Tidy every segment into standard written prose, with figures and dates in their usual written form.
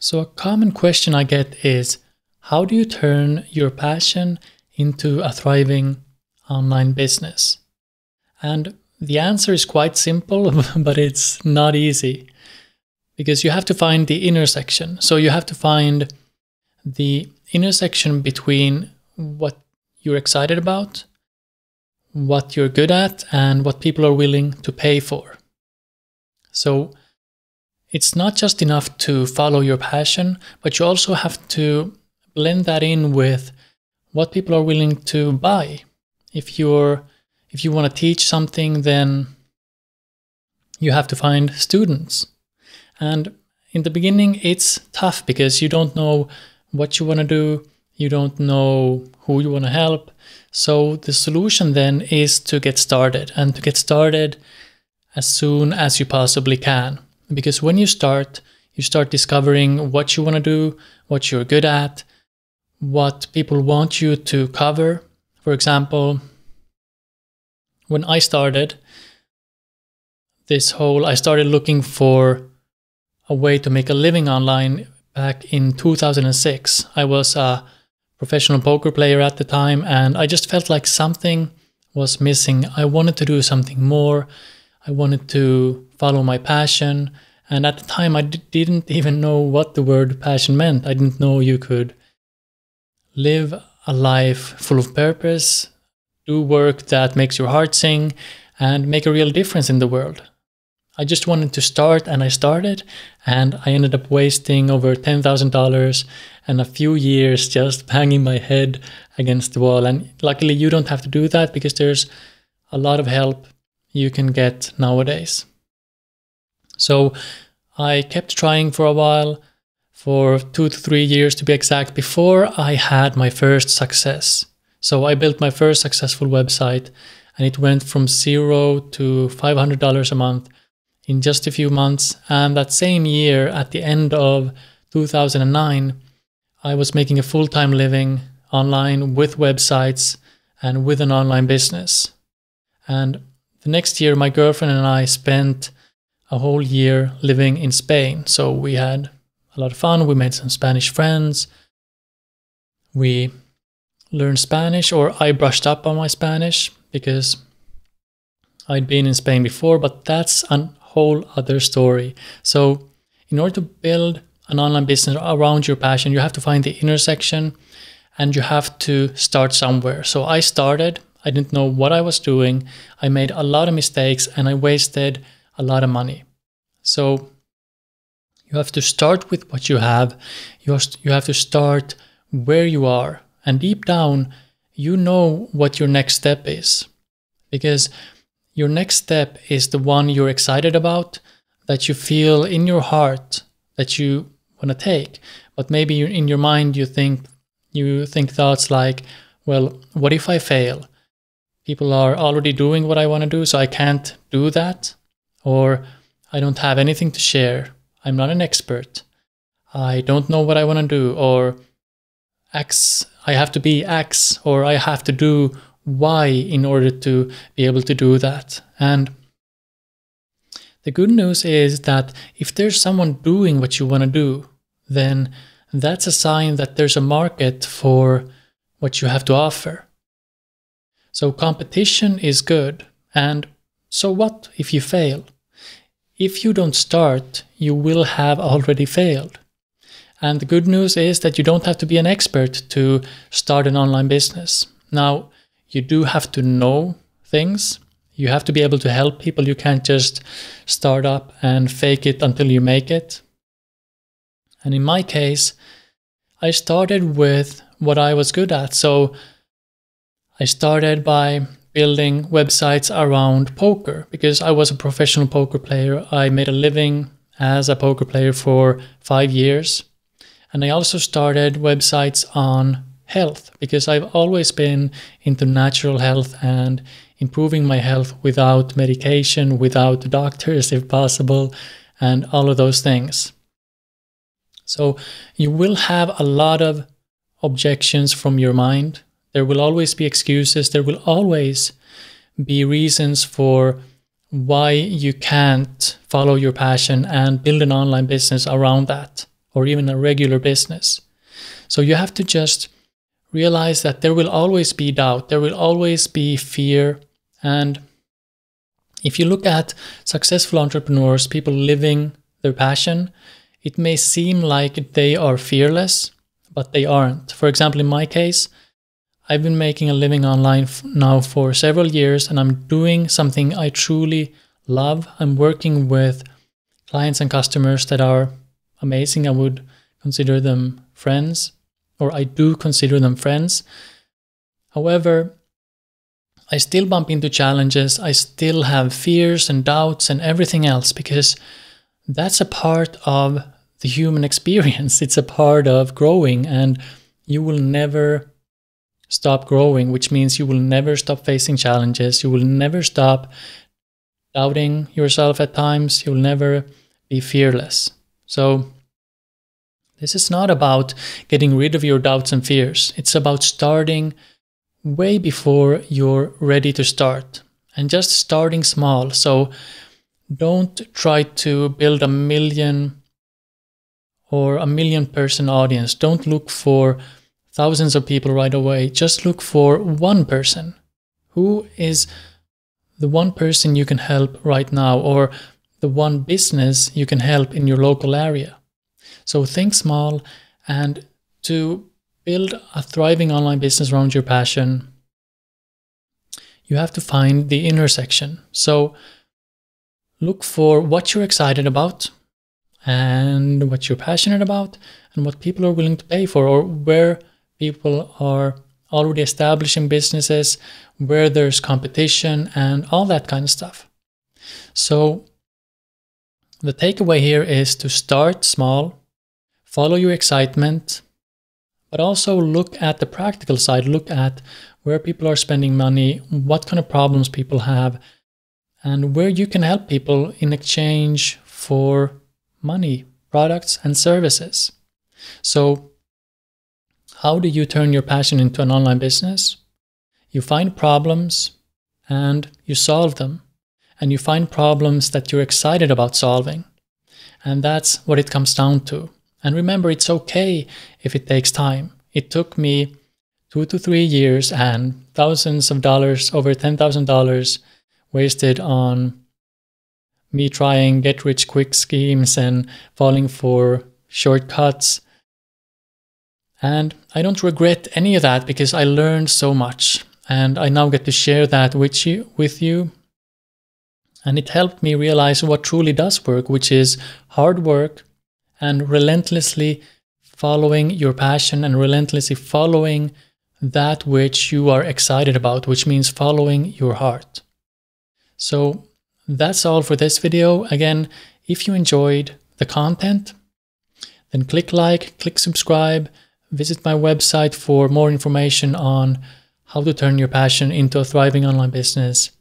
So a common question I get is, how do you turn your passion into a thriving online business? And the answer is quite simple, but it's not easy because you have to find the intersection. So you have to find the intersection between what you're excited about, what you're good at, and what people are willing to pay for. So it's not just enough to follow your passion, but you also have to blend that in with what people are willing to buy. If you want to teach something, then you have to find students. And in the beginning, it's tough because you don't know what you want to do. You don't know who you want to help. So the solution then is to get started, and to get started as soon as you possibly can. Because when you start discovering what you want to do, what you're good at, what people want you to cover. For example, when I started I started looking for a way to make a living online back in 2006. I was a professional poker player at the time, and I just felt like something was missing. I wanted to do something more. I wanted to follow my passion. And at the time, I didn't even know what the word passion meant. I didn't know you could live a life full of purpose, do work that makes your heart sing, and make a real difference in the world. I just wanted to start, and I started, and I ended up wasting over $10,000 and a few years just banging my head against the wall. And luckily, you don't have to do that because there's a lot of help you can get nowadays. So I kept trying for a while, for 2 to 3 years to be exact, before I had my first success. So I built my first successful website, and it went from $0 to $500 a month in just a few months. And that same year, at the end of 2009, I was making a full-time living online with websites and with an online business. And the next year, my girlfriend and I spent a whole year living in Spain. So we had a lot of fun. We made some Spanish friends. We learned Spanish, or I brushed up on my Spanish because I'd been in Spain before, but that's a whole other story. So in order to build an online business around your passion, you have to find the intersection, and you have to start somewhere. So I didn't know what I was doing. I made a lot of mistakes, and I wasted a lot of money. So you have to start with what you have. You have to start where you are. And deep down, you know what your next step is. Because your next step is the one you're excited about, that you feel in your heart that you want to take. But maybe in your mind you think thoughts like, well, what if I fail? People are already doing what I want to do, so I can't do that. Or I don't have anything to share. I'm not an expert. I don't know what I want to do. Or I have to be X, or I have to do Y in order to be able to do that. And the good news is that if there's someone doing what you want to do, then that's a sign that there's a market for what you have to offer. So competition is good. And so what if you fail? If you don't start, you will have already failed. And the good news is that you don't have to be an expert to start an online business. Now, you do have to know things. You have to be able to help people. You can't just start up and fake it until you make it. And in my case, I started with what I was good at. So I started by building websites around poker because I was a professional poker player. I made a living as a poker player for 5 years. And I also started websites on health because I've always been into natural health and improving my health without medication, without doctors if possible, and all of those things. So you will have a lot of objections from your mind. There will always be excuses. There will always be reasons for why you can't follow your passion and build an online business around that, or even a regular business. So you have to just realize that there will always be doubt, there will always be fear. And if you look at successful entrepreneurs, people living their passion, it may seem like they are fearless, but they aren't. For example, in my case, I've been making a living online now for several years, and I'm doing something I truly love. I'm working with clients and customers that are amazing. I would consider them friends, or I do consider them friends. However, I still bump into challenges. I still have fears and doubts and everything else, because that's a part of the human experience. It's a part of growing, and you will never stop growing, which means you will never stop facing challenges. You will never stop doubting yourself at times. You'll never be fearless. So this is not about getting rid of your doubts and fears. It's about starting way before you're ready to start, and just starting small. So don't try to build a million person audience. Don't look for thousands of people right away. Just look for one person. Who is the one person you can help right now, or the one business you can help in your local area? So think small, and to build a thriving online business around your passion, you have to find the intersection. So look for what you're excited about and what you're passionate about and what people are willing to pay for, or where people are already establishing businesses, where there's competition and all that kind of stuff. So the takeaway here is to start small, follow your excitement, but also look at the practical side. Look at where people are spending money, what kind of problems people have, and where you can help people in exchange for money, products, and services. So how do you turn your passion into an online business? You find problems and you solve them. And you find problems that you're excited about solving. And that's what it comes down to. And remember, it's okay if it takes time. It took me 2 to 3 years and thousands of dollars, over $10,000 wasted on me trying get-rich-quick schemes and falling for shortcuts. And I don't regret any of that, because I learned so much. And I now get to share that with you. And it helped me realize what truly does work, which is hard work and relentlessly following your passion and relentlessly following that which you are excited about, which means following your heart. So that's all for this video. Again, if you enjoyed the content, then click like, click subscribe, visit my website for more information on how to turn your passion into a thriving online business,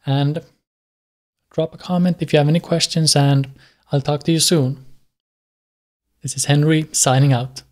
and drop a comment if you have any questions, and I'll talk to you soon. This is Henry signing out.